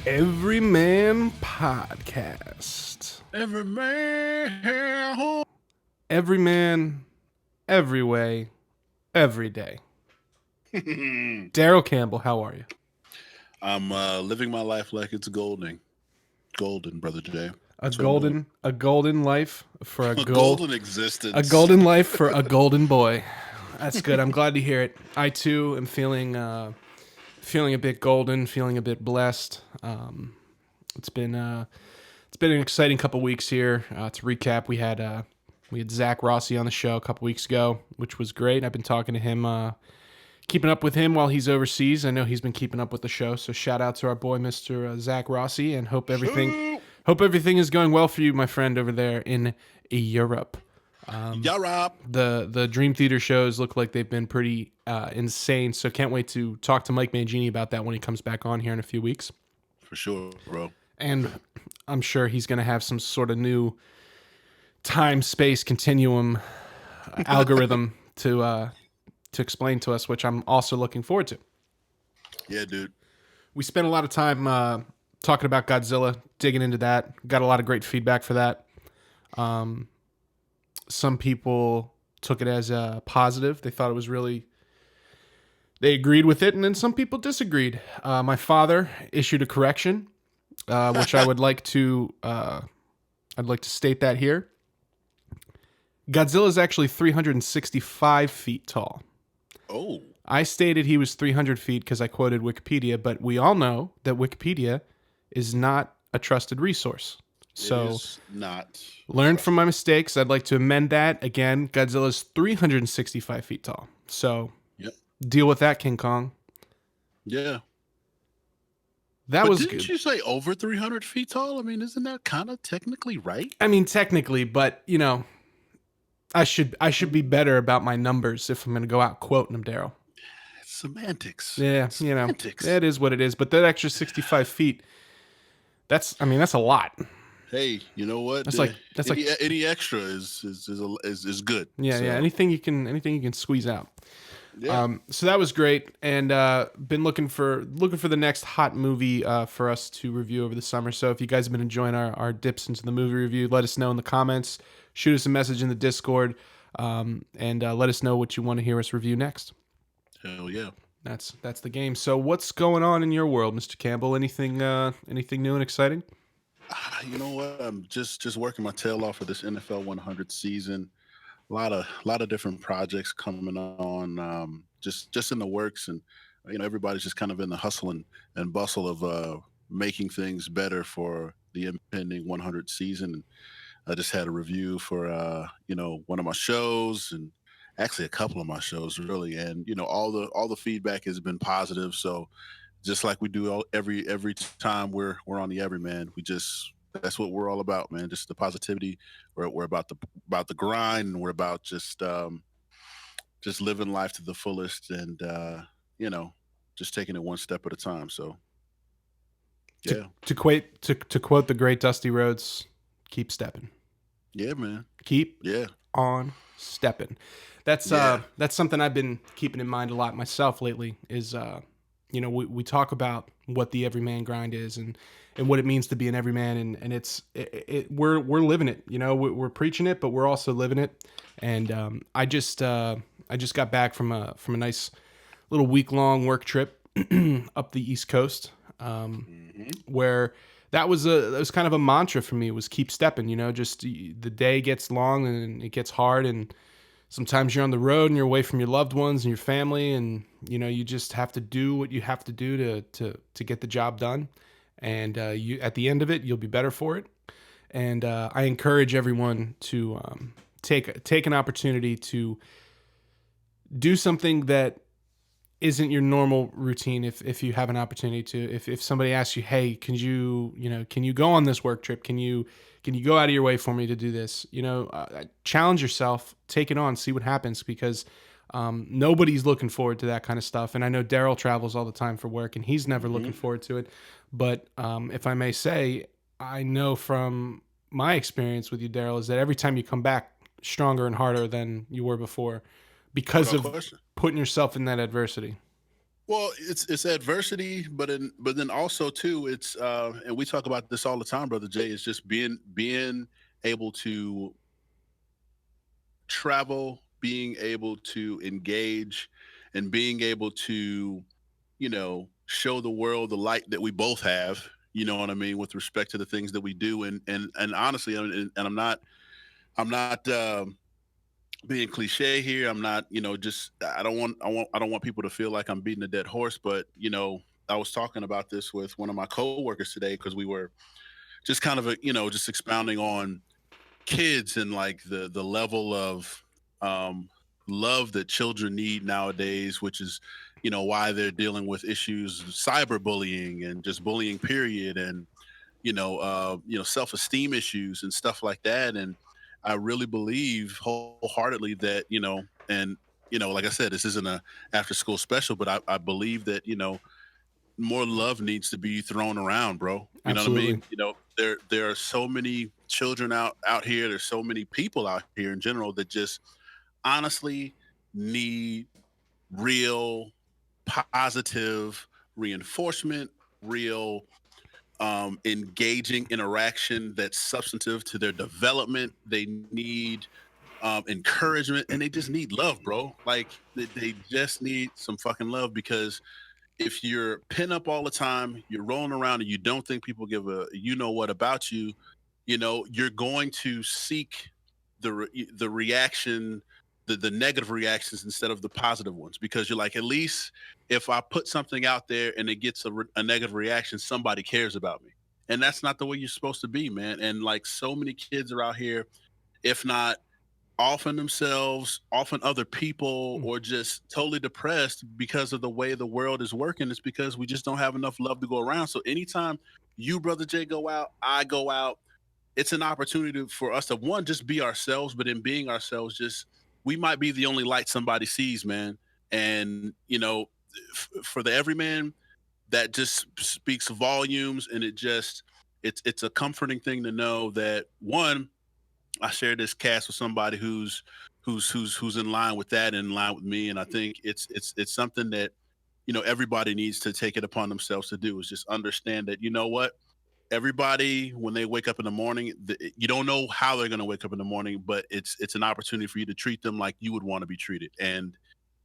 Everyman Podcast. Every man. Every man, every way, every day. Daryl Campbell, how are you? I'm living my life like it's golden. Golden, Brother Jay. A That's what I'm doing. golden life for A golden existence. golden life for a golden boy. That's good. I'm glad to hear it. I too am feeling a bit golden, feeling a bit blessed. It's been an exciting couple weeks here. To recap, we had Zach Rossi on the show a couple weeks ago, which was great. I've been talking to him, keeping up with him while he's overseas. I know he's been keeping up with the show, so shout out to our boy, Mr. Zach Rossi, and hope everything is going well for you, my friend, over there in Europe. Yarop. The Dream Theater shows look like they've been pretty insane, so can't wait to talk to Mike Mangini about that when he comes back on here in a few weeks. For sure, bro. And I'm sure he's going to have some sort of new time-space continuum algorithm to explain to us, which I'm also looking forward to. Yeah, dude. We spent a lot of time talking about Godzilla, digging into that. Got a lot of great feedback for that. Some people took it as a positive. They thought it was they agreed with it, and then some people disagreed. My father issued a correction, which I would like to state that here. Godzilla is actually 365 feet tall. Oh. I stated he was 300 feet because I quoted Wikipedia, but we all know that Wikipedia is not a trusted resource. So it is not. Learned from my mistakes. I'd like to amend that. Again, Godzilla's 365 feet tall. So Yep. Deal with that, King Kong. Yeah. That but was didn't good. you say over 300 feet tall? I mean, isn't that kind of technically right? I mean, technically, but you know, I should be better about my numbers if I'm going to go out quoting them, Daryl. It's semantics. Yeah, Semantics. That is what it is. But that extra 65 feet, that's a lot. Hey, you know what? Any extra is good. Yeah, So, yeah. Anything you can squeeze out. Yeah. So that was great, and been looking for the next hot movie for us to review over the summer. So if you guys have been enjoying our dips into the movie review, let us know in the comments. Shoot us a message in the Discord, and let us know what you want to hear us review next. Hell yeah. That's the game. So what's going on in your world, Mr. Campbell? Anything new and exciting? You know what? I'm just working my tail off for this NFL 100 season. A lot of different projects coming on, just in the works, and everybody's just kind of in the hustle and bustle of making things better for the impending 100 season. I just had a review for one of my shows, and actually a couple of my shows really, and all the feedback has been positive. So just like we do every time we're on the Everyman, that's what we're all about, man. Just the positivity. We're about the grind, and we're about just living life to the fullest, and just taking it one step at a time. So yeah, To quote the great Dusty Rhodes, keep stepping. yeah, man. Keep Yeah, on stepping. That's something I've been keeping in mind a lot myself lately. Is we talk about what the everyman grind is and what it means to be an everyman, and we're living it. We're preaching it, but we're also living it. And I just got back from a nice little week-long work trip up the East Coast, where that was kind of a mantra for me, was keep stepping. Just the day gets long and it gets hard, and sometimes you're on the road and you're away from your loved ones and your family, and you just have to do what you have to do to get the job done. And you, at the end of it, you'll be better for it. And I encourage everyone to take an opportunity to do something that isn't your normal routine. If you have an opportunity to, if somebody asks you, hey, can you go on this work trip? Can you go out of your way for me to do this? Challenge yourself, take it on, see what happens, because nobody's looking forward to that kind of stuff. And I know Daryl travels all the time for work, and he's never looking forward to it. But if I may say, I know from my experience with you, Daryl, is that every time you come back stronger and harder than you were before, because of putting yourself in that adversity. Well, it's adversity, but then also too, it's and we talk about this all the time, brother Jay. Is just being able to travel, being able to engage, and being able to, show the world the light that we both have. You know what I mean, with respect to the things that we do, and honestly, and I'm not being cliche here. I'm not, just I don't want people to feel like I'm beating a dead horse, but I was talking about this with one of my coworkers today because we were just kind of just expounding on kids and like the level of um love that children need nowadays, which is why they're dealing with issues of cyberbullying and just bullying period, and self-esteem issues and stuff like that. And I really believe wholeheartedly that and like I said, this isn't a after school special, but I believe that more love needs to be thrown around, bro. You know what I Absolutely. mean? There are so many children out here. There's so many people out here in general that just honestly need real positive reinforcement, real engaging interaction that's substantive to their development. They need encouragement, and they just need love, bro. Like they just need some fucking love, because if you're pin up all the time, you're rolling around and you don't think people give a what about you, you're going to seek the reaction, the negative reactions instead of the positive ones, because you're like, at least if I put something out there and it gets a negative reaction, somebody cares about me. And that's not the way you're supposed to be, man. And like, so many kids are out here, if not often themselves, often other people, Mm. or just totally depressed because of the way the world is working. It's because we just don't have enough love to go around. So anytime you, brother Jay, go out, I go out, it's an opportunity for us to, one, just be ourselves, but in being ourselves, just we might be the only light somebody sees, man. And for the everyman, that just speaks volumes, and it's a comforting thing to know that, one, I share this cast with somebody who's in line with that, and in line with me. And I think it's something that everybody needs to take it upon themselves to do, is just understand that, what, everybody, when they wake up in the morning, you don't know how they're going to wake up in the morning, but it's an opportunity for you to treat them like you would want to be treated. And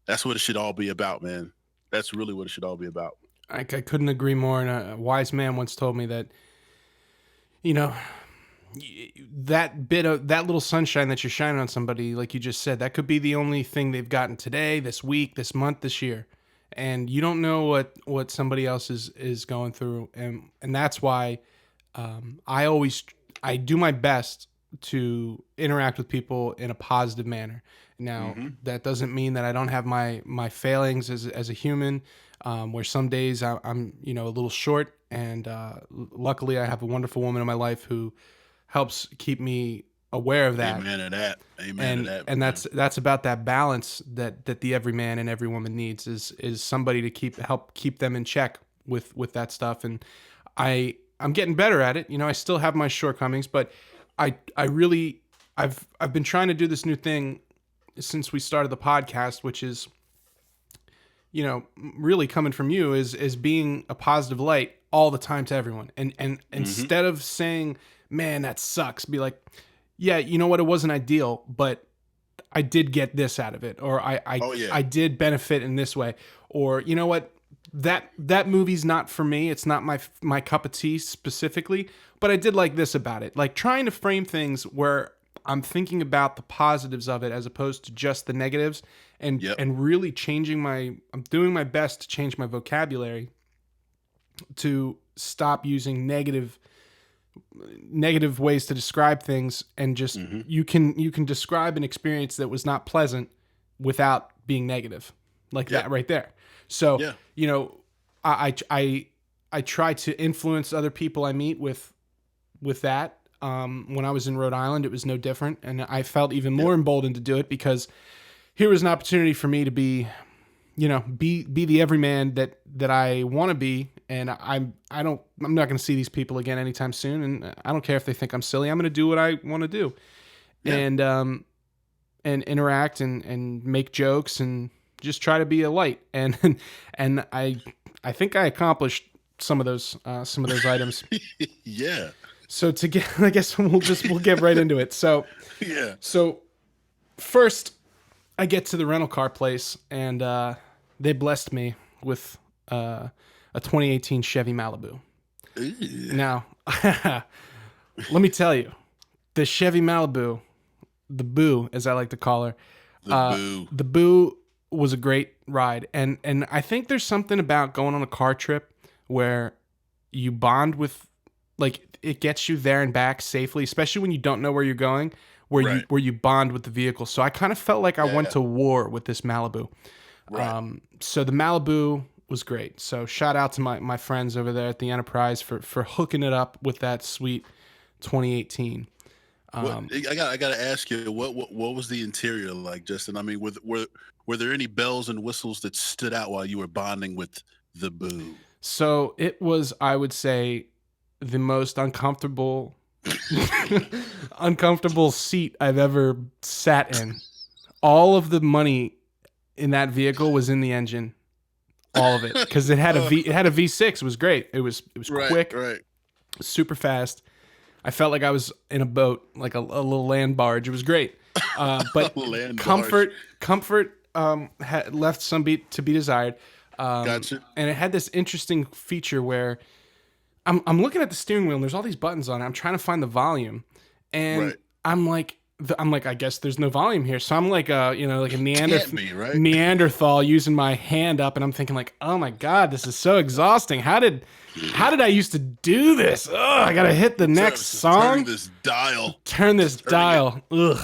that's what it should all be about, man. That's really what it should all be about. I couldn't agree more. And a wise man once told me that, you know, that bit of that little sunshine that you're shining on somebody, like you just said, that could be the only thing they've gotten today, this week, this month, this year. And you don't know what somebody else is going through. And that's why I always I do my best to interact with people in a positive manner. Now, Mm-hmm. that doesn't mean that I don't have my failings as a human, where some days I'm a little short, and luckily I have a wonderful woman in my life who helps keep me aware of that. Amen to that. Amen to and that, and man. that's about that balance that the every man and every woman needs, is somebody to help keep them in check with that stuff. And I'm getting better at it. I still have my shortcomings, but I really I've been trying to do this new thing since we started the podcast, which is, really coming from you, is being a positive light all the time to everyone. And Mm-hmm. instead of saying, man, that sucks, be like, yeah, you know what, it wasn't ideal, but I did get this out of it, or Oh yeah. I did benefit in this way, or you know what, that movie's not for me. It's not my cup of tea specifically, but I did like this about it. Like, trying to frame things where I'm thinking about the positives of it as opposed to just the negatives, and Yep. really I'm doing my best to change my vocabulary to stop using negative ways to describe things, and just Mm-hmm. you can describe an experience that was not pleasant without being negative, like Yep. that right there. So, Yeah. I try to influence other people I meet with that. When I was in Rhode Island, it was no different, and I felt even more Yep. emboldened to do it, because here was an opportunity for me to be the everyman that I want to be. And I'm not going to see these people again anytime soon, and I don't care if they think I'm silly. I'm going to do what I want to do, Yeah. and interact and make jokes, and just try to be a light, and and I think I accomplished some of those items. Yeah. So to get, I guess we'll get right into it. So Yeah. so first, I get to the rental car place, and they blessed me with a 2018 Chevy Malibu. Ew. Now, let me tell you, the Chevy Malibu, the Boo, as I like to call her, The Boo. the Boo was a great ride, and I think there's something about going on a car trip where you bond with, like, it gets you there and back safely, especially when you don't know where you're going, Right. where you bond with the vehicle. So I kind of felt like I went Yeah. to war with this Malibu. Right. So the Malibu was great. So shout out to my friends over there at the Enterprise for hooking it up with that sweet 2018. I got to ask you, what was the interior like, Justin? I mean, were there any bells and whistles that stood out while you were bonding with the Boo? So it was, I would say, the most uncomfortable uncomfortable seat I've ever sat in. All of the money in that vehicle was in the engine. All of it, because it had a V6. It was great. It was quick, Right. super fast. I felt like I was in a boat, like a little land barge. It was great. But Land comfort had left some to be desired. Gotcha. And it had this interesting feature where I'm looking at the steering wheel and there's all these buttons on it. I'm trying to find the volume, and Right. I'm like, I guess there's no volume here. So I'm like like a Can't be, right? Neanderthal using my hand up, and I'm thinking like, oh my god, this is so exhausting. How did I used to do this? Oh, I gotta hit the next song. Turn this dial. Turn this dial. Ugh.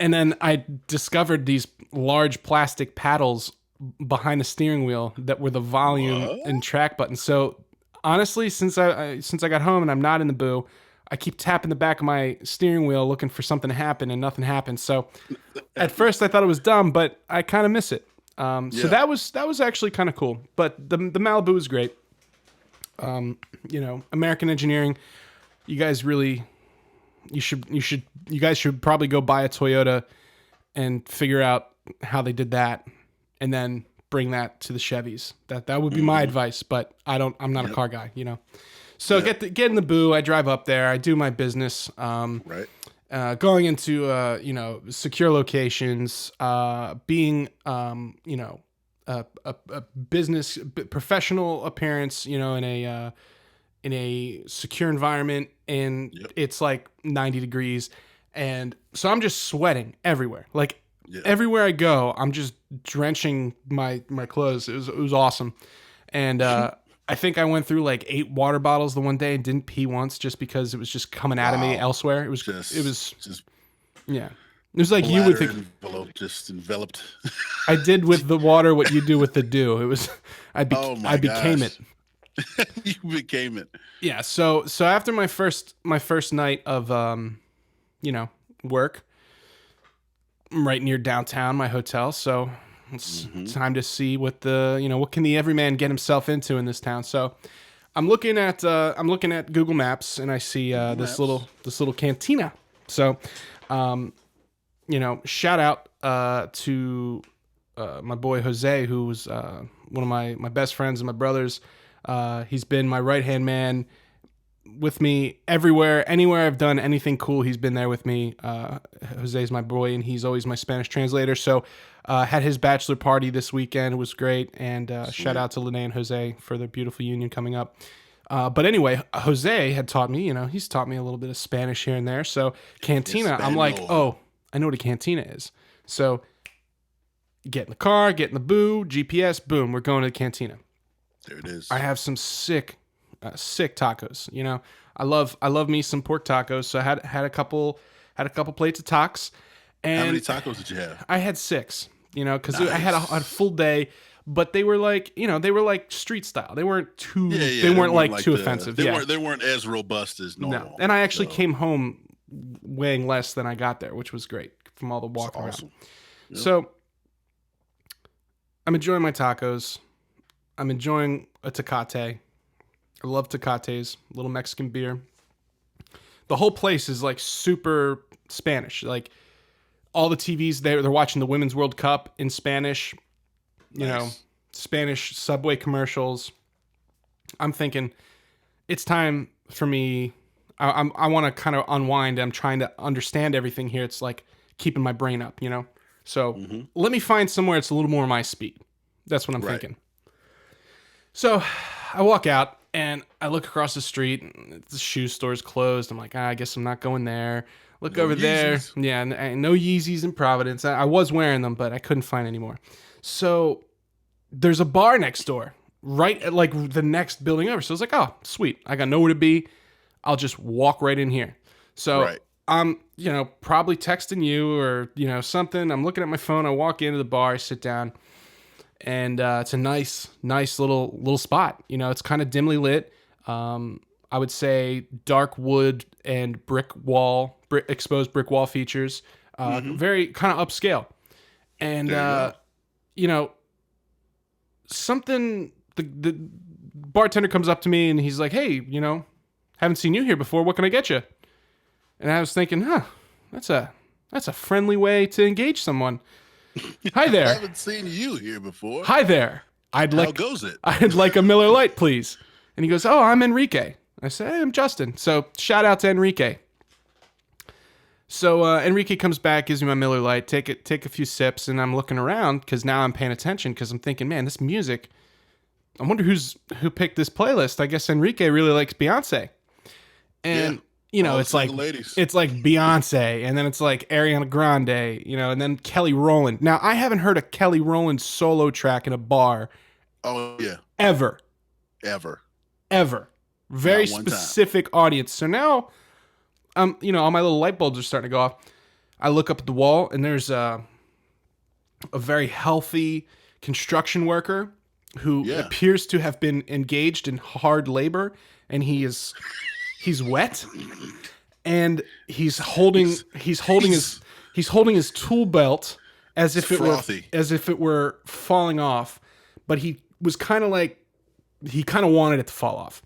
And then I discovered these large plastic paddles behind the steering wheel that were the volume What? and track buttons. So honestly, since I got home and I'm not in the Boo, I keep tapping the back of my steering wheel looking for something to happen, and nothing happens. So at first I thought it was dumb, but I kind of miss it. So Yeah. that was actually kind of cool. But the Malibu was great. American engineering. You guys really, you guys should probably go buy a Toyota and figure out how they did that, and then bring that to the Chevys. That would be my advice. But I'm not a car guy, So get in the Boo. I drive up there. I do my business. Right. Going into secure locations, being a business professional appearance, in a secure environment, and Yep. it's like 90 degrees, and so I'm just sweating everywhere. Like Yeah. everywhere I go, I'm just drenching my clothes. It was awesome, and I think I went through like 8 water bottles the one day and didn't pee once, just because it was just coming out of me Wow. elsewhere. It was Just yeah. It was like you would bladder think envelope just enveloped. I did with the water what you do with the dew. It was Oh my I became gosh. it. You became it. Yeah. So after my first night of work, I'm right near downtown, my hotel. So it's time to see what what can the everyman get himself into in this town. So I'm looking at Google Maps, and I see this Maps. little cantina. So shout out to my boy Jose, who was one of my best friends and my brothers. He's been my right hand man with me everywhere, anywhere I've done anything cool. He's been there with me. Jose's my boy, and he's always my Spanish translator. So had his bachelor party this weekend. It was great, and shout out to Lene and Jose for their beautiful union coming up. But anyway, Jose had taught me, he's taught me a little bit of Spanish here and there. So cantina, I'm like, Espanol. oh, I know what a cantina is. So get in the car, get in the Boo, GPS, boom, we're going to the cantina. There it is. I have some sick tacos. I love me some pork tacos. So I had a couple plates of tacos, and How many tacos did you have? I had 6. Because I had a full day, but they were like street style. They weren't too Yeah, they weren't like too offensive. They weren't as robust as normal. No, and I actually So, came home weighing less than I got there, which was great from all the walking around. awesome. Yep. So I'm enjoying my tacos. I'm enjoying a Tecate. I love Tecates, little Mexican beer. The whole place is like super Spanish. Like all the TVs they're watching the Women's World Cup in Spanish, you know, Nice. Spanish Subway commercials. I'm thinking it's time for me. I want to kind of unwind. I'm trying to understand everything here. It's like keeping my brain up, you know? So let me find somewhere it's a little more my speed. That's what I'm Right. thinking. So I walk out and I look across the street. And the shoe store's closed. I'm like, I guess I'm not going there. Look No over there. Yeezys. Yeah, no Yeezys in Providence. I was wearing them, but I couldn't find any more. So there's a bar next door, right at like the next building over. So I was like, oh, sweet. I got nowhere to be. I'll just walk right in here. So Right. I'm, probably texting you or, something. I'm looking at my phone. I walk into the bar, I sit down, and it's a nice little spot. It's kind of dimly lit. I would say dark wood and exposed brick wall features. Very kind of upscale. And, There you go. you know, something, the bartender comes up to me and he's like, hey, haven't seen you here before. What can I get you? And I was thinking, that's a friendly way to engage someone. Hi I there. haven't seen you here before. Hi there. How goes it? I'd like a Miller Lite, please. And he goes, oh, I'm Enrique. I said, hey, I'm Justin. So shout out to Enrique. So Enrique comes back, gives me my Miller Lite, take a few sips, and I'm looking around because now I'm paying attention because I'm thinking, man, this music. I wonder who picked this playlist. I guess Enrique really likes Beyonce, and All it's the like single ladies. it's like Beyonce, and then it's like Ariana Grande, and then Kelly Rowland. Now I haven't heard a Kelly Rowland solo track in a bar Oh yeah, ever. ever. Very Not one time. specific audience. So now, all my little light bulbs are starting to go off. I look up at the wall, and there's a very healthy construction worker who Yeah. appears to have been engaged in hard labor, and he's wet, and he's holding his tool belt as if it frothy. were falling off, but he was kind of wanted it to fall off.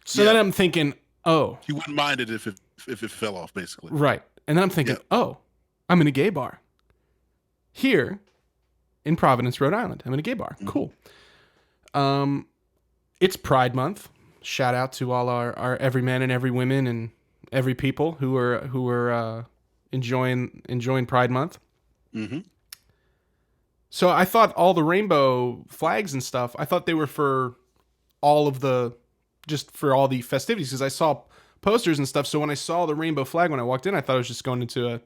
So then Yeah. I'm thinking, oh, You wouldn't mind it if it fell off, basically. right. And then I'm thinking, Yeah. oh, I'm in a gay bar here in Providence, Rhode Island. I'm in a gay bar. Cool. It's Pride Month. Shout out to all our every man and every women and every people who are enjoying Pride Month. Mm-hmm. So I thought all the rainbow flags and stuff, I thought they were for all the festivities because I saw posters and stuff. So when I saw the rainbow flag when I walked in, I thought I was just going into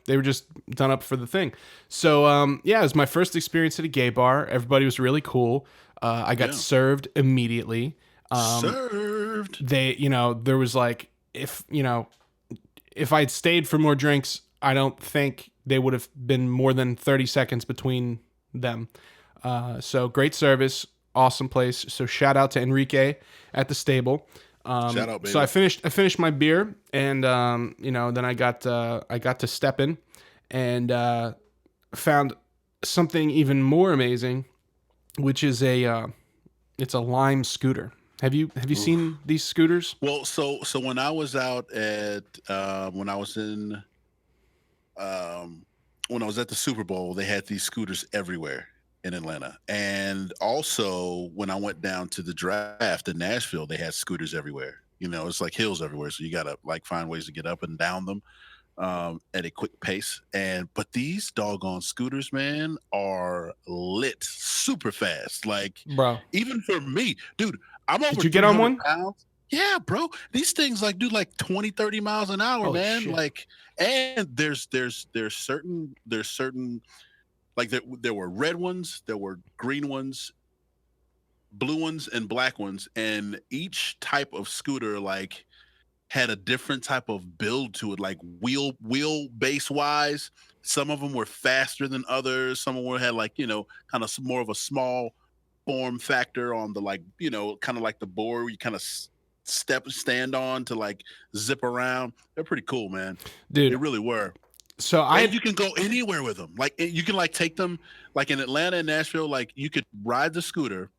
they were just done up for the thing. So it was my first experience at a gay bar. Everybody was really cool. I got Yeah. served immediately. Served. There was like, if I had stayed for more drinks, I don't think they would have been more than 30 seconds between them. So great service, awesome place. So shout out to Enrique at the stable. Shout out, baby. So I finished my beer, and then I got to Steppen and found something even more amazing, which is it's a Lime scooter. Have you seen these scooters? Well, so when I was out at when I was in when I was at the Super Bowl, they had these scooters everywhere in Atlanta. And also when I went down to the draft in Nashville, they had scooters everywhere. It's like hills everywhere. So you gotta like find ways to get up and down them at a quick pace. But these doggone scooters, man, are lit super fast. Like Bro, even for me, dude, I'm over you get on 300 one? pounds. Yeah, bro. These things like do like 20, 30 miles an hour, Holy man. shit. Like, and there's certain like there were red ones, there were green ones, blue ones, and black ones, and each type of scooter like had a different type of build to it, like wheelbase wise. Some of them were faster than others. Some of them had like kind of more of a small form factor on the like kind of like the board where you kind of stand on to like zip around. They're pretty cool, man. They Dude. really were. So And you can go anywhere with them. Like you can like take them like in Atlanta and Nashville. Like you could ride the scooter,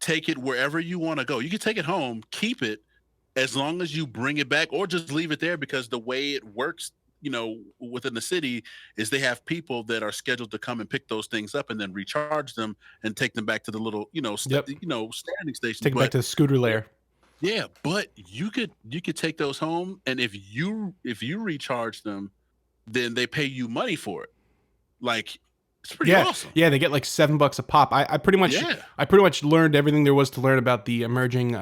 take it wherever you want to go. You can take it home, keep it as long as you bring it back, or just leave it there because the way it works, within the city, is they have people that are scheduled to come and pick those things up and then recharge them and take them back to the little, Yep. standing stations. Take it back But to the scooter layer. yeah, but you could take those home, and if you recharge them, then they pay you money for it. Like, it's pretty Yeah, awesome. yeah, they get like $7 a pop. I pretty much, Yeah. I pretty much learned everything there was to learn about the emerging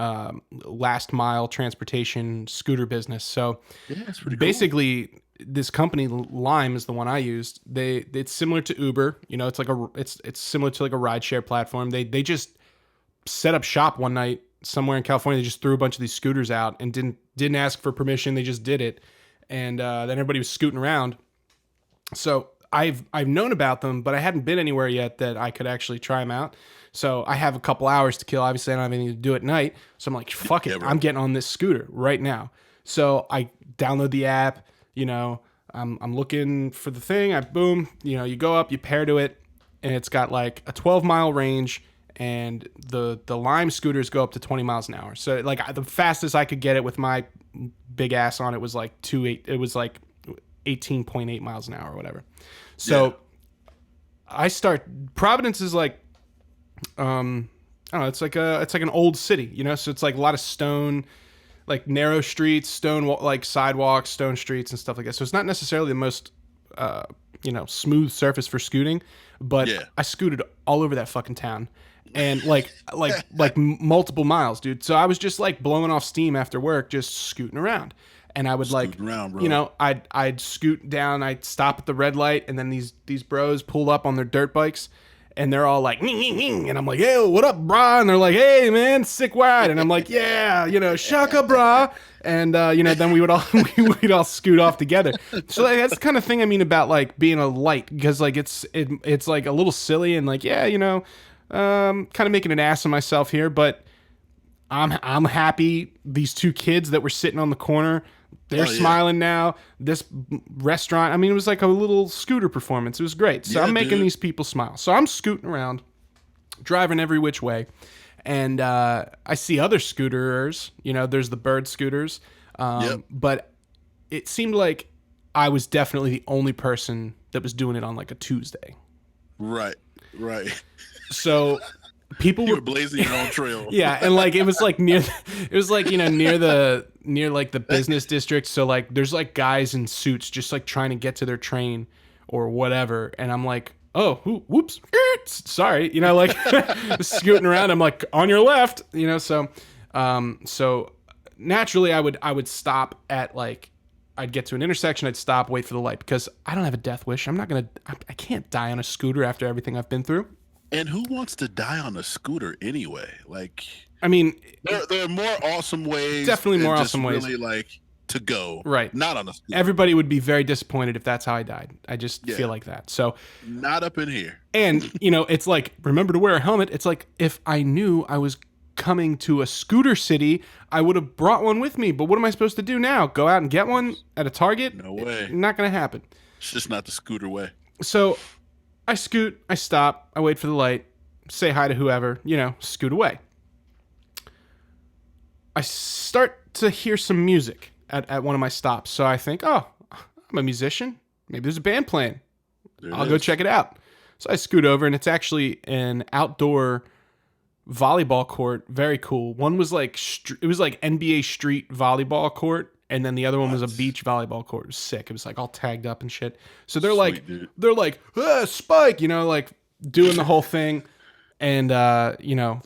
last mile transportation scooter business. So Yeah, it's pretty cool. basically, this company Lime is the one I used. It's similar to Uber. It's like it's similar to like a rideshare platform. They just set up shop one night somewhere in California. They just threw a bunch of these scooters out and didn't ask for permission. They just did it, and then everybody was scooting around. So I've known about them, but I hadn't been anywhere yet that I could actually try them out. So I have a couple hours to kill. Obviously, I don't have anything to do at night. So I'm like, fuck it. Yeah, bro. I'm getting on this scooter right now. So I download the app. I'm looking for the thing. Boom. You go up, you pair to it, and it's got like a 12-mile range, and the Lime scooters go up to 20 miles an hour. So like the fastest I could get it with my big ass on it was like 18.8 miles an hour or whatever. So I start. Providence is like, I don't know. It's like an old city, So it's like a lot of stone, like narrow streets, like sidewalks, stone streets, and stuff like that. So it's not necessarily the most, smooth surface for scooting, but I scooted all over that fucking town, and like multiple miles, dude. So I was just like blowing off steam after work, just scooting around. And I would Scooting around, bro. I'd scoot down, I'd stop at the red light, and then these bros pulled up on their dirt bikes, and they're all like, ning, ning, ning. And I'm like, hey, what up, brah? And they're like, hey, man, sick ride. And I'm like, yeah, shaka, brah. And, then we would all, we'd all scoot off together. So like, that's the kind of thing I mean about like being a light, because like, it's like a little silly and like, yeah, kind of making an ass of myself here, but I'm happy. These two kids that were sitting on the corner, they're smiling now. This restaurant, I mean, it was like a little scooter performance. It was great. So I'm making these people smile. So I'm scooting around, driving every which way. And I see other scooterers. There's the Bird scooters. But it seemed like I was definitely the only person that was doing it on like a Tuesday. Right. So people were blazing your own trail. Yeah, and like it was like near the business district. So like there's like guys in suits just like trying to get to their train or whatever, and I'm like, oh, whoops, sorry, like scooting around. I'm like, on your left, So naturally, I would stop at like, I'd get to an intersection, I'd stop, wait for the light, because I don't have a death wish. I can't die on a scooter after everything I've been through. And who wants to die on a scooter anyway? Like, I mean, there are more awesome ways. Definitely more awesome ways. Really, like, to go. Right. Not on a scooter. Everybody would be very disappointed if that's how I died. I just feel like that. So not up in here. And it's like, remember to wear a helmet. It's like, if I knew I was coming to a scooter city, I would have brought one with me. But what am I supposed to do now? Go out and get one at a Target? No way. Not going to happen. It's just not the scooter way. So I scoot, I stop, I wait for the light, say hi to whoever, scoot away. I start to hear some music at one of my stops. So I think, oh, I'm a musician. Maybe there's a band playing. I'll go check it out. So I scoot over, and it's actually an outdoor volleyball court. Very cool. One was like, it was like NBA street volleyball court, and then the other one was a beach volleyball court. It was sick. It was like all tagged up and shit. So they're like, Spike, like doing the whole thing. And,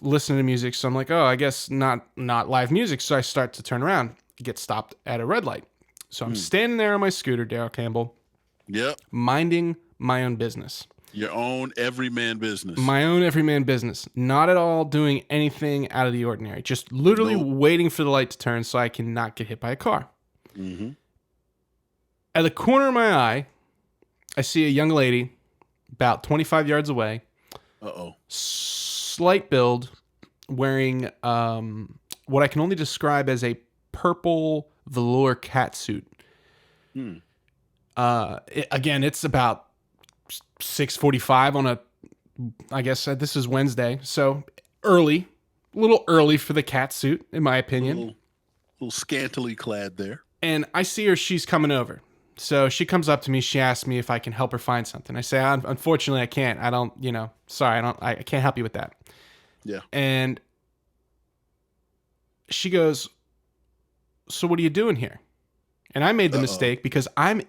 listening to music. So I'm like, oh, I guess not live music. So I start to turn around, get stopped at a red light. So I'm standing there on my scooter, Daryl Campbell. Yep. Minding my own business. Your own everyman business. My own everyman business. Not at all doing anything out of the ordinary. Just literally waiting for the light to turn so I can not get hit by a car. Mm-hmm. At the corner of my eye, I see a young lady about 25 yards away. Uh-oh. Slight build, wearing what I can only describe as a purple velour catsuit. Again, it's about 6:45 on I guess this is Wednesday, so a little early for the catsuit, in my opinion. A little scantily clad there. And I see her, she's coming over. So she comes up to me. She asks me if I can help her find something. I say, unfortunately, I can't. I don't, sorry, I can't help you with that. Yeah. And she goes, so what are you doing here? And I made the mistake because I'm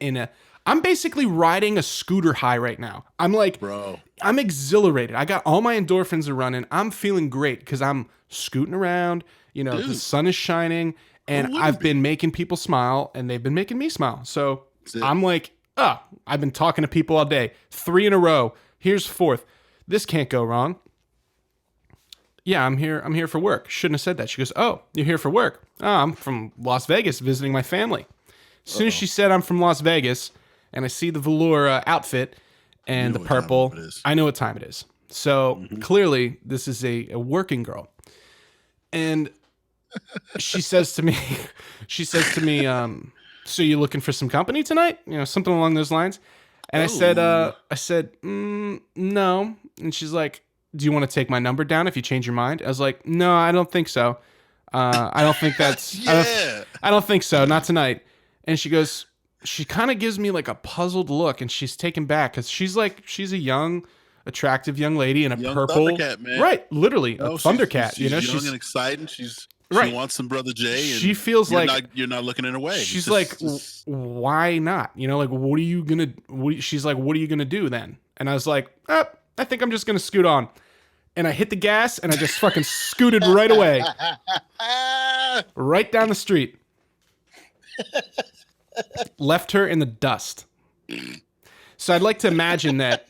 basically riding a scooter high right now. I'm like, Bro. I'm exhilarated. I got all my endorphins are running. I'm feeling great because I'm scooting around. The sun is shining, and I've been making people smile, and they've been making me smile. So I'm like, I've been talking to people all day. 3 in a row. Here's 4th. This can't go wrong. Yeah, I'm here for work. Shouldn't have said that. She goes, oh, you're here for work. Oh, I'm from Las Vegas visiting my family. As soon as she said I'm from Las Vegas, and I see the velour outfit and the purple, I know what time it is. So clearly, this is a working girl. And she says to me, so you looking for some company tonight? Something along those lines. And I said, no. And she's like, do you want to take my number down if you change your mind? I was like, no, I don't think so. I don't think that's, I don't think so. Not tonight. And she goes, she kind of gives me like a puzzled look, and she's taken back because she's a young, attractive young lady in a purple, Thundercat, man. Right? Literally a Thundercat. She's young and exciting. She wants some Brother Jay. And she feels you're not looking in her way. She's why not? What are you gonna? She's like, what are you gonna do then? And I was like, I think I'm just gonna scoot on. And I hit the gas, and I just fucking scooted right away, right down the street. Left her in the dust. So I'd like to imagine that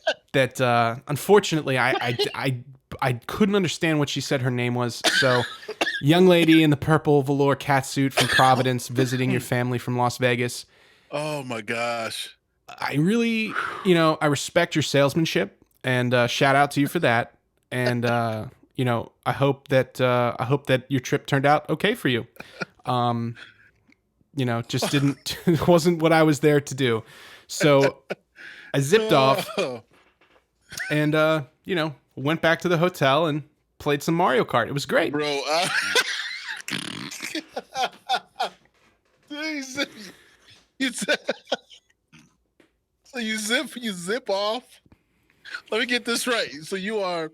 unfortunately I couldn't understand what she said her name was. So young lady in the purple velour catsuit from Providence visiting your family from Las Vegas. Oh my gosh. I really, I respect your salesmanship, and shout out to you for that. And I hope that your trip turned out okay for you. Just it wasn't what I was there to do. So I zipped off and, went back to the hotel and played some Mario Kart. It was great. Bro, so you zip off. Let me get this right. So you are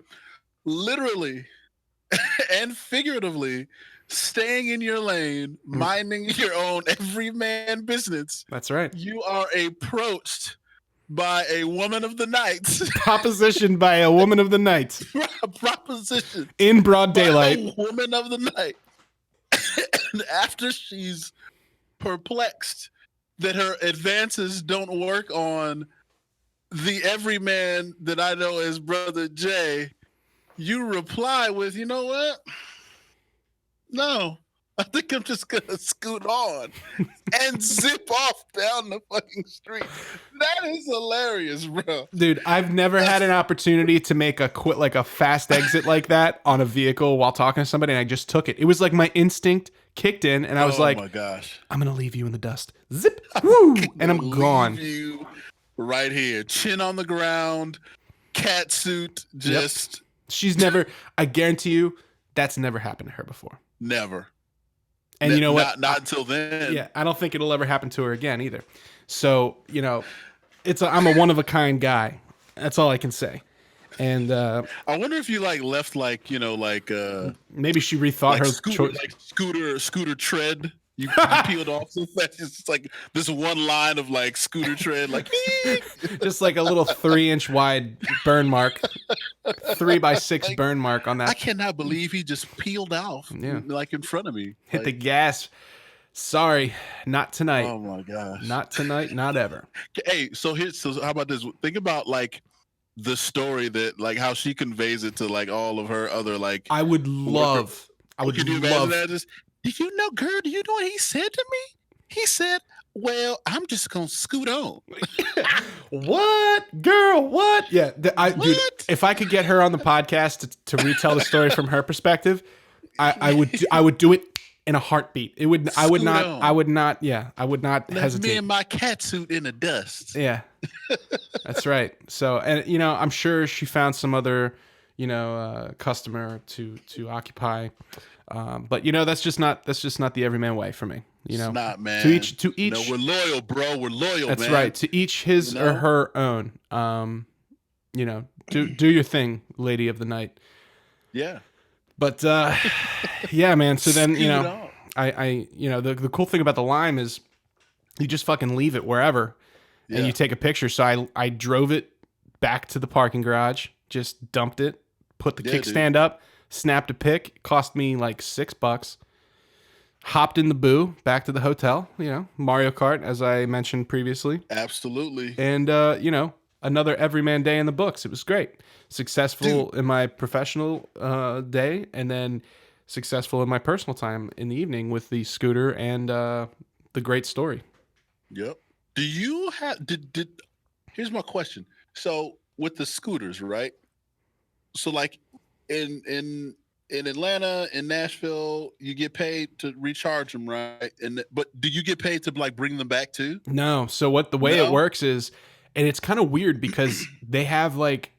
literally and figuratively staying in your lane, minding your own everyman business. That's right. You are approached by a woman of the night. Propositioned by a woman of the night. Proposition. In broad daylight. A woman of the night. And after she's perplexed that her advances don't work on the everyman that I know as Brother Jay, you reply with, you know what? No, I think I'm just going to scoot on and zip off down the fucking street. That is hilarious, bro. Dude, I've never had an opportunity to make a fast exit like that on a vehicle while talking to somebody, and I just took it. It was like my instinct kicked in, and I was like, oh my gosh, I'm going to leave you in the dust. Zip, woo, and I'm gone. You right here, chin on the ground, cat suit, just... Yep. She's never, I guarantee you, that's never happened to her before. Never. And you know what? Not until then. Yeah, I don't think it'll ever happen to her again either. So, I'm a one-of-a-kind guy. That's all I can say. And I wonder if you left maybe she rethought her choice. Like scooter tread. You peeled off so fast. It's like this one line of scooter tread, just like a little 3-inch wide burn mark, 3x6 burn mark on that. I cannot believe he just peeled off, in front of me. Hit the gas. Sorry, not tonight. Oh my gosh, not tonight, not ever. Hey, so how about this? Think about the story that how she conveys it to all of her other I would love. Could you imagine that? Just, girl, do you know what he said to me? He said, well, I'm just going to scoot on. What? Girl, what? Yeah, dude, if I could get her on the podcast to retell the story from her perspective, I would do it in a heartbeat. I would not hesitate. Me and my cat suit in the dust. Yeah. That's right. So, and I'm sure she found some other, customer to occupy. But that's just not the everyman way for me. You It's know, not, man. to You know, each. we're loyal, bro. We're loyal, That's man. right. To each his You or know? her own. You know, do your thing, lady of the night. Yeah. But yeah, man. So then, you Scoot know, on. you know, the cool thing about the Lime is you just fucking leave it wherever and Yeah. you take a picture. So I drove it back to the parking garage, just dumped it, put the Yeah, dude. kickstand up, snapped a pic. It cost me like $6. Hopped in the boo back to the hotel, you know, Mario Kart, as I mentioned previously. Absolutely. And, you know, another everyman day in the books. It was great. Successful in my professional day, and then successful in my personal time in the evening with the scooter and the great story. Yep. Do you have did here's my question. So with the scooters, right? So like in Atlanta, in Nashville, you get paid to recharge them, right? But do you get paid to like bring them back too? No. So what the way it No? works is, and it's kind of weird because they have like,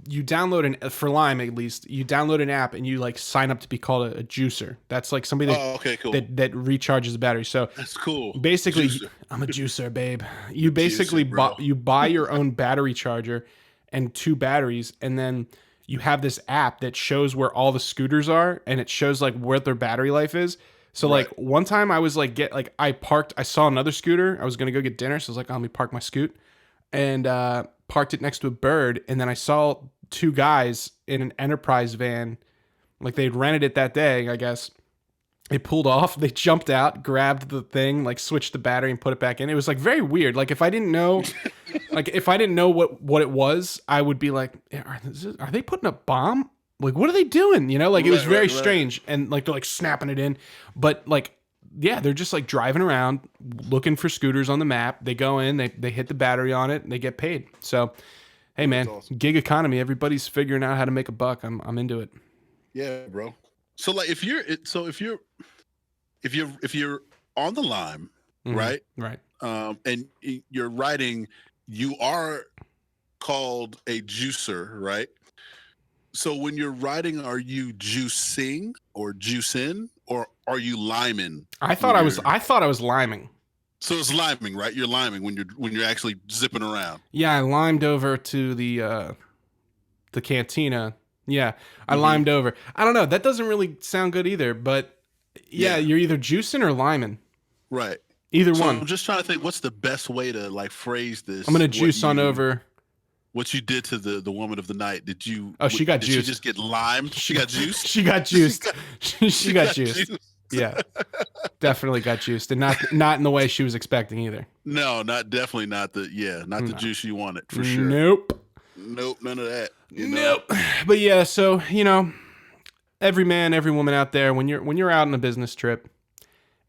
you download for Lime at least, you download an app and you like sign up to be called a juicer. That's like somebody that Oh, okay, cool. that recharges the battery. So That's cool. basically, Juicer. I'm a juicer, babe. You basically Juicer, bro. you buy your own battery charger and 2 batteries, and then you have this app that shows where all the scooters are, and it shows like where their battery life is. So like Right. one time I was like I saw another scooter. I was gonna go get dinner, so I was like, oh, let me park my scoot, and parked it next to a bird, and then I saw 2 guys in an Enterprise van, like they'd rented it that day, I guess. They pulled off, they jumped out, grabbed the thing, like switched the battery and put it back in. It was like very weird. Like if I didn't know, what it was, I would be like, are they putting a bomb? Like what are they doing? You know, like it was very strange. And like they're like snapping it in. But like, yeah, they're just like driving around looking for scooters on the map. They go in, they hit the battery on it, and they get paid. So hey man, awesome. Gig economy, everybody's figuring out how to make a buck. I'm into it. Yeah, bro. So like if you're on the Lime, Mhm. right? Right. And you're writing, you are called a juicer, right? So when you're writing, are you juicing or juicing, or are you liming? I thought I was liming. So it's liming, right? You're liming when you're actually zipping around. Yeah, I limed over to the cantina. Yeah, I Mhm. limed over. I don't know. That doesn't really sound good either. But yeah, Yeah. you're either juicing or liming. Right. Either So one. I'm just trying to think, what's the best way to like phrase this? I'm gonna what juice on you- over. What you did to the woman of the night? Did you? Oh, she got did juiced. She just get limed? She got juiced. She got juiced. she got juiced. Yeah, definitely got juiced, and not in the way she was expecting either. No, definitely not the No. juice you wanted for sure. Nope. Nope, none of that. You know? Nope. But yeah, so you know, every man, every woman out there, when you're out on a business trip,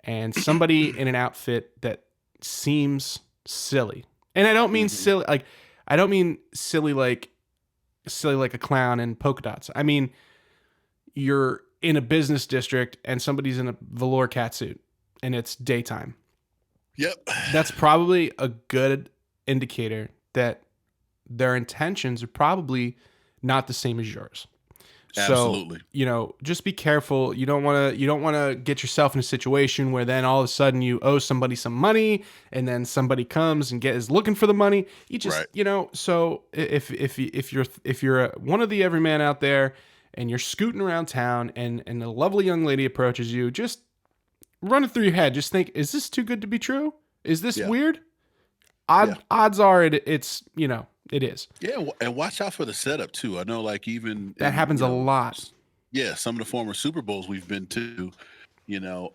and somebody in an outfit that seems silly, and I don't mean silly like silly like a clown in polka dots. I mean, you're in a business district and somebody's in a velour catsuit and it's daytime. Yep. That's probably a good indicator that their intentions are probably not the same as yours. Absolutely. So, you know, just be careful. You don't want to get yourself in a situation where then all of a sudden you owe somebody some money and then somebody comes and is looking for the money. You just, Right. you know, so if you're one of the everyman out there and you're scooting around town and a lovely young lady approaches you, just run it through your head. Just think, is this too good to be true? Is this weird? Odds are it's, you know, it is. Yeah, and watch out for the setup too. I know, like even That happens a lot. Yeah, some of the former Super Bowls we've been to, you know,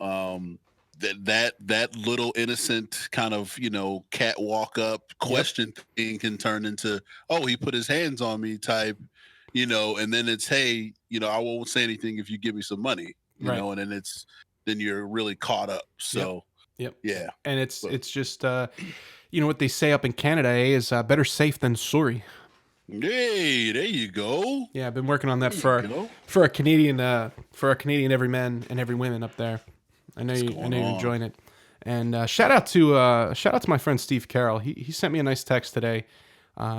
that little innocent kind of, you know, cat walk up question thing can turn into, oh, he put his hands on me type, you know, and then it's, hey, you know, I won't say anything if you give me some money, you know, and then you're really caught up. So Yep. yeah, and it's just you know what they say up in Canada is better safe than sorry. hey, there you go. Yeah, I've been working on that for a Canadian everyman and every women up there. I know you're enjoying it. And shout out to my friend Steve Carroll. He sent me a nice text today,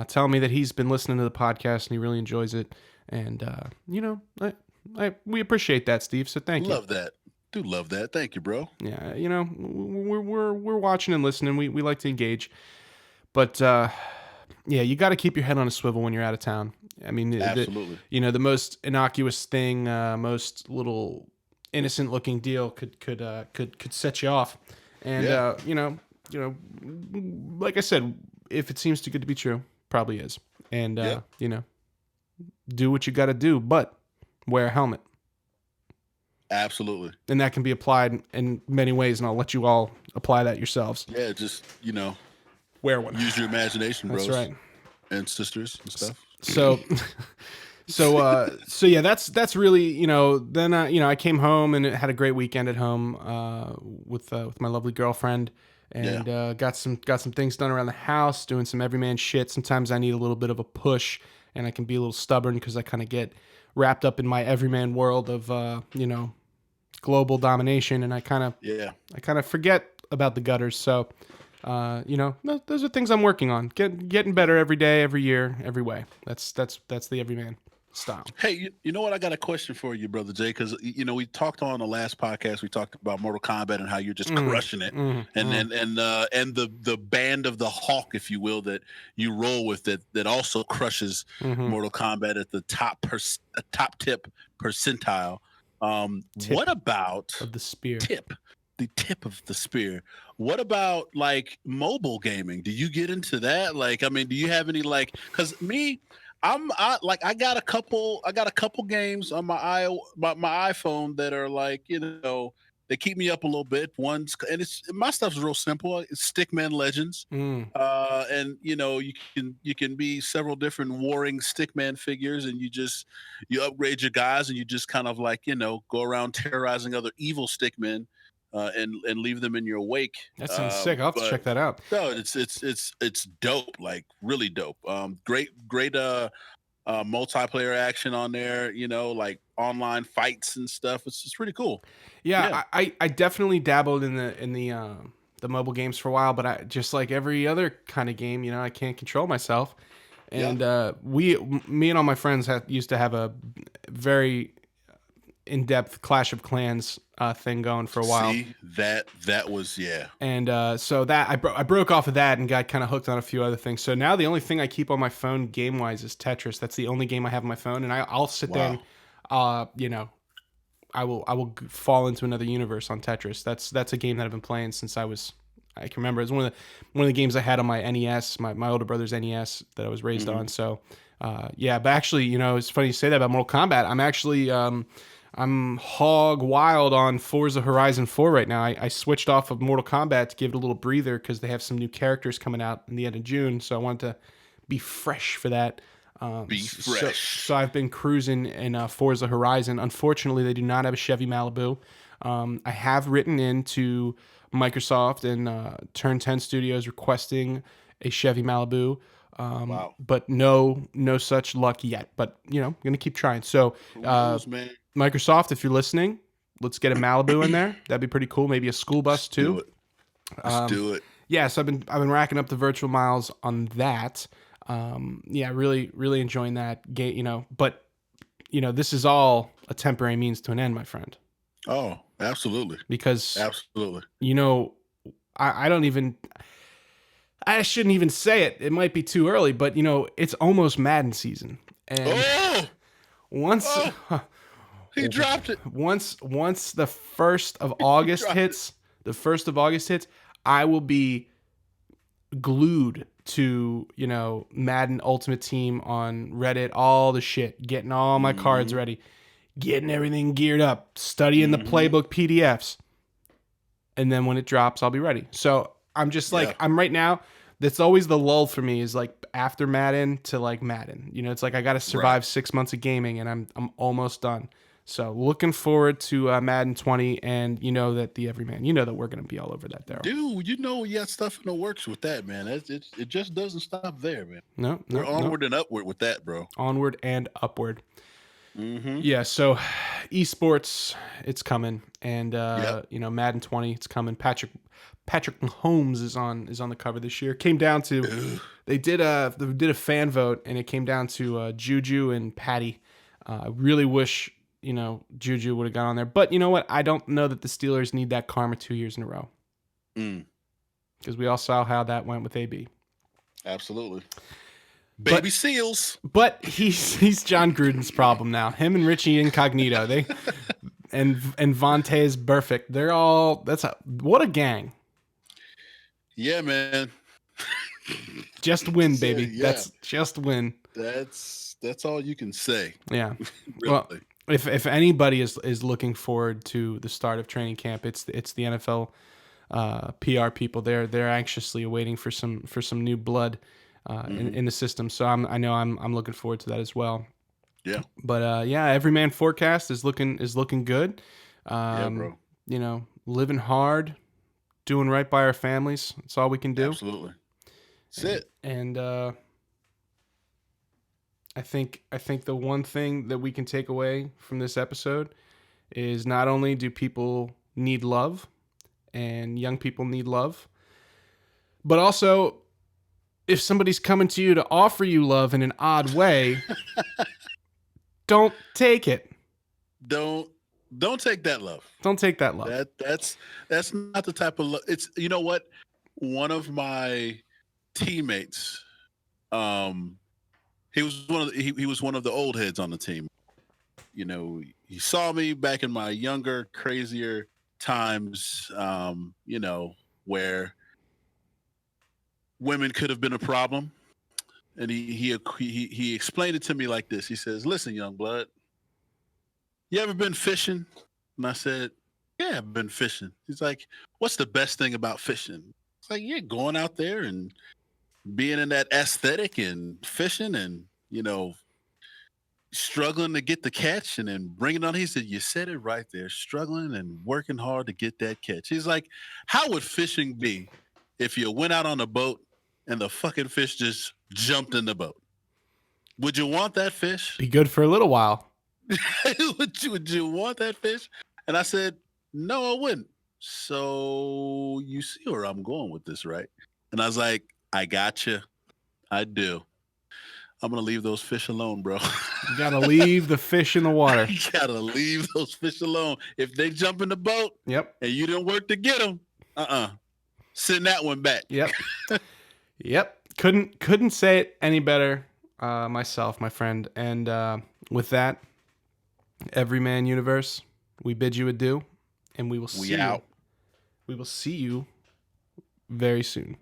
telling me that he's been listening to the podcast and he really enjoys it. And you know, we appreciate that, Steve. So thank you. Love that. Do love that. Thank you, bro. Yeah, we're watching and listening. We like to engage, but yeah, you got to keep your head on a swivel when you're out of town. I mean, Absolutely. the most innocuous thing, most little innocent looking deal could set you off, and Yeah. like I said, if it seems too good to be true, probably is, and Yep. do what you got to do, but wear a helmet. Absolutely. And that can be applied in many ways, and I'll let you all apply that yourselves. Yeah. Just Wear one. use your imagination, That's bros right. and sisters and stuff. So, so yeah, that's really, then I came home and had a great weekend at home with my lovely girlfriend, and got some things done around the house, doing some everyman shit. Sometimes I need a little bit of a push, and I can be a little stubborn because I kind of get wrapped up in my everyman world of global domination, and I kind of forget about the gutters. So, those are things I'm working on. Getting better every day, every year, every way. That's the everyman style. Hey, you know what? I got a question for you, brother Jay, because we talked on the last podcast. We talked about Mortal Kombat and how you're just crushing it, and the band of the Hawk, if you will, that you roll with that also crushes Mortal Kombat at the top tip percentile. What about of the spear? The tip of the spear. What about like mobile gaming? Do you get into that? Like, I mean, do you have any because me, I got a couple games on my iPhone that are like, they keep me up a little bit. My stuff's real simple. It's Stickman Legends. And you can be several different warring Stickman figures, and you upgrade your guys, and you just kind of like, go around terrorizing other evil Stickmen. And leave them in your wake. That sounds sick. I'll have to check that out. No, it's dope, like really dope. Great multiplayer action on there. Like online fights and stuff. It's pretty cool. Yeah. I definitely dabbled in the mobile games for a while, but I just like every other kind of game, I can't control myself. And me and all my friends used to have a very in-depth Clash of Clans thing going for a while. See, that was And so that I broke off of that and got kind of hooked on a few other things. So now the only thing I keep on my phone game wise is Tetris. That's the only game I have on my phone, and I'll sit there and I will fall into another universe on Tetris. That's a game that I've been playing since I can remember. It's one of the games I had on my NES, my older brother's NES that I was raised on. So but actually, it's funny you say that about Mortal Kombat. I'm actually I'm hog wild on Forza Horizon 4 right now. I switched off of Mortal Kombat to give it a little breather because they have some new characters coming out in the end of June. So I wanted to be fresh for that. Be fresh. So I've been cruising in Forza Horizon. Unfortunately, they do not have a Chevy Malibu. I have written into Microsoft and Turn 10 Studios requesting a Chevy Malibu. But no such luck yet. But I'm gonna keep trying. So man. Microsoft, if you're listening, let's get a Malibu in there. That'd be pretty cool. Maybe a school bus too. Let's do it. Yeah, so I've been racking up the virtual miles on that. Really, really enjoying that game. But this is all a temporary means to an end, my friend. Oh, absolutely. Because absolutely. I shouldn't even say it. It might be too early, but it's almost Madden season, and he dropped it. Once the 1st of August hits, I will be glued to, Madden Ultimate Team on Reddit, all the shit, getting all my cards ready, getting everything geared up, studying the playbook PDFs. And then when it drops, I'll be ready. So I'm just like, I'm right now, that's always the lull for me is like after Madden to like Madden. It's like I got to survive 6 months of gaming and I'm almost done. So looking forward to Madden 20, and that the everyman, that we're going to be all over that, Daryl. Dude, you got stuff in the works with that, man. It just doesn't stop there, man. No, we're onward and upward with that, bro. Onward and upward. Yeah, so esports, it's coming, and Madden 20, it's coming. Patrick Mahomes is on the cover this year. Came down to they did a fan vote, and it came down to Juju and Patty. I really wish Juju would have gone on there. But you know what? I don't know that the Steelers need that karma 2 years in a row. Because we all saw how that went with AB. Absolutely. Baby Seals. But he's John Gruden's problem now. Him and Richie Incognito. And Vontaze Burfict. They're all what a gang. Yeah, man. Just win, baby. Yeah. That's just win. That's all you can say. Yeah. Really. Well, if anybody is looking forward to the start of training camp, it's the NFL PR people. They're anxiously awaiting for some new blood in the system. So I know I'm looking forward to that as well. Yeah. But every man forecast is looking good. Yeah, bro. Living hard, doing right by our families. That's all we can do. Absolutely. That's it. And I think the one thing that we can take away from this episode is not only do people need love and young people need love, but also if somebody's coming to you to offer you love in an odd way, don't take it. Don't take that love. Don't take that love. That's not the type of love. It's, you know what? One of my teammates, he was one of the old heads on the team. He saw me back in my younger, crazier times, where women could have been a problem. And he explained it to me like this. He says, "Listen, young blood, you ever been fishing?" And I said, "Yeah, I've been fishing." He's like, "What's the best thing about fishing?" It's like, "Yeah, going out there and being in that aesthetic and fishing and, struggling to get the catch and then bringing it on." He said, "You said it right there, struggling and working hard to get that catch." He's like, "How would fishing be if you went out on a boat and the fucking fish just jumped in the boat? Would you want that fish?" Be good for a little while. Would you want that fish? And I said, "No, I wouldn't." So you see where I'm going with this, right? And I was like, "I got you. I do. I'm going to leave those fish alone, bro." You got to leave the fish in the water. You got to leave those fish alone. If they jump in the boat Yep. and you didn't work to get them, send that one back. Yep. Yep. Couldn't say it any better myself, my friend. And with that, Everyman Universe, we bid you adieu, and we will see you very soon.